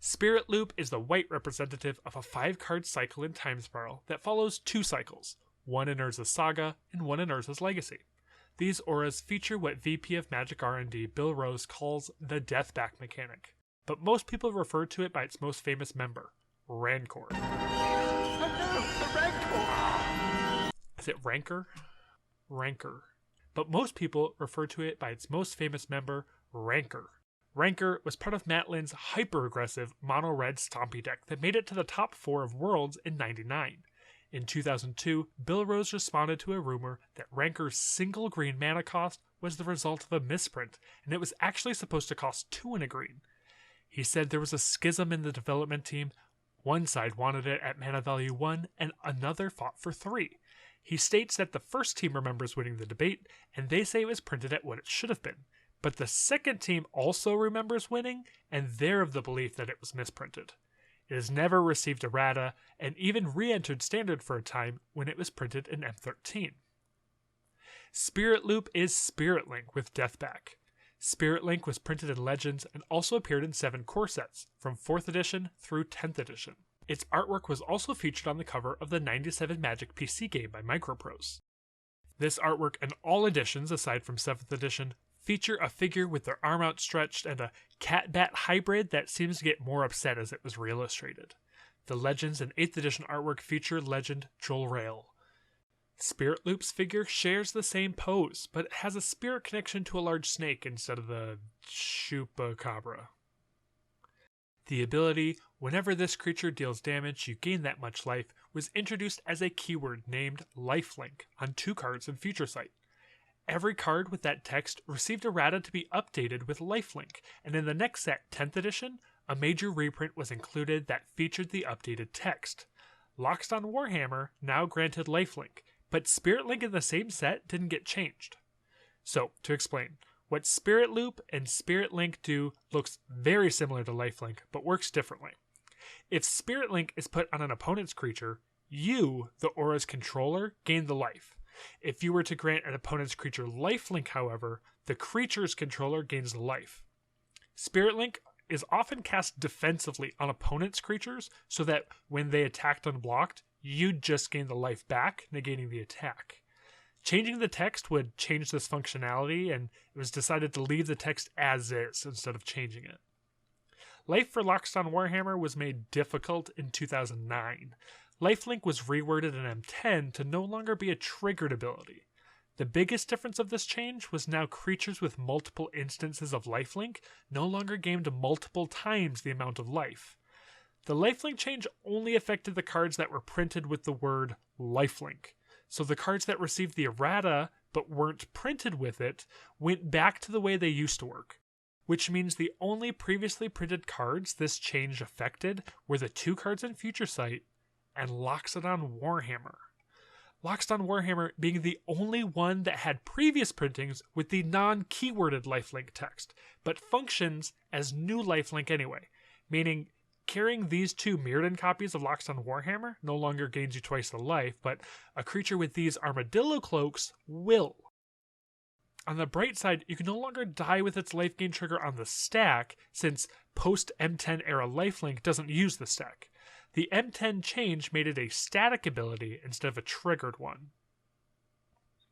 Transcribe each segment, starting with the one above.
Spirit Loop is the white representative of a 5-card cycle in Time Spiral that follows 2 cycles, one in Urza's Saga and one in Urza's Legacy. These auras feature what VP of Magic R&D Bill Rose calls the Deathback mechanic, but most people refer to it by its most famous member, Rancor. Is it Rancor? Rancor. But most people refer to it by its most famous member, Rancor. Rancor was part of Matt Lynn's hyper-aggressive mono-red Stompy deck that made it to the top 4 of Worlds in '99. In 2002, Bill Rose responded to a rumor that Rancor's single green mana cost was the result of a misprint, and it was actually supposed to cost 2 and a green. He said there was a schism in the development team. One side wanted it at mana value 1, and another fought for 3. He states that the first team remembers winning the debate, and they say it was printed at what it should have been. But the second team also remembers winning, and they're of the belief that it was misprinted. It has never received errata, and even re-entered Standard for a time when it was printed in M13. Spirit Loop is Spirit Link with Deathback. Spirit Link was printed in Legends and also appeared in 7 core sets, from 4th edition through 10th edition. Its artwork was also featured on the cover of the 97 Magic PC game by Microprose. This artwork and all editions, aside from 7th edition, feature a figure with their arm outstretched and a cat-bat hybrid that seems to get more upset as it was re-illustrated. The Legends and 8th edition artwork feature legend Jolrael. Spirit Loop's figure shares the same pose, but it has a spirit connection to a large snake instead of the Chupacabra. The ability, whenever this creature deals damage, you gain that much life, was introduced as a keyword named Lifelink on 2 cards in Future Sight. Every card with that text received errata to be updated with Lifelink, and in the next set, 10th edition, a major reprint was included that featured the updated text. Loxodon Warhammer now granted Lifelink, but Spirit Link in the same set didn't get changed. So, to explain, what Spirit Loop and Spirit Link do looks very similar to Lifelink, but works differently. If Spirit Link is put on an opponent's creature, you, the aura's controller, gain the life. If you were to grant an opponent's creature Lifelink, however, the creature's controller gains the life. Spirit Link is often cast defensively on opponent's creatures so that when they attacked unblocked, you'd just gain the life back, negating the attack. Changing the text would change this functionality, and it was decided to leave the text as is instead of changing it. Life for Loxodon Warhammer was made difficult in 2009. Lifelink was reworded in M10 to no longer be a triggered ability. The biggest difference of this change was now creatures with multiple instances of Lifelink no longer gained multiple times the amount of life. The Lifelink change only affected the cards that were printed with the word Lifelink, so the cards that received the errata but weren't printed with it went back to the way they used to work, which means the only previously printed cards this change affected were the 2 cards in Future Sight and Loxodon Warhammer. Loxodon Warhammer being the only one that had previous printings with the non-keyworded Lifelink text, but functions as new Lifelink anyway, meaning carrying these 2 mirrored-in copies of Loxodon Warhammer no longer gains you twice the life, but a creature with these Armadillo Cloaks will. On the bright side, you can no longer die with its life gain trigger on the stack, since post-M10 era Lifelink doesn't use the stack. The M10 change made it a static ability instead of a triggered one.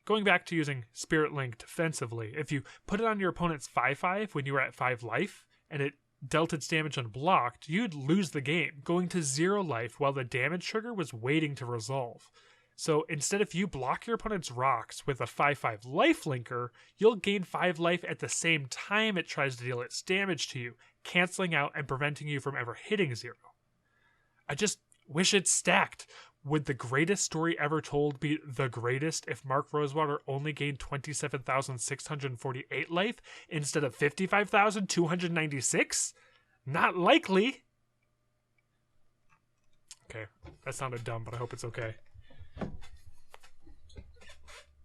Going back to using Spirit Link defensively, if you put it on your opponent's 5/5 when you were at 5 life, and it dealt its damage unblocked, you'd lose the game, going to 0 life while the damage trigger was waiting to resolve. So instead, if you block your opponent's rocks with a 5/5 lifelinker, you'll gain 5 life at the same time it tries to deal its damage to you, canceling out and preventing you from ever hitting 0. I just wish it's stacked. Would the greatest story ever told be the greatest if Mark Rosewater only gained 27,648 life instead of 55,296? Not likely. Okay, that sounded dumb, but I hope it's okay.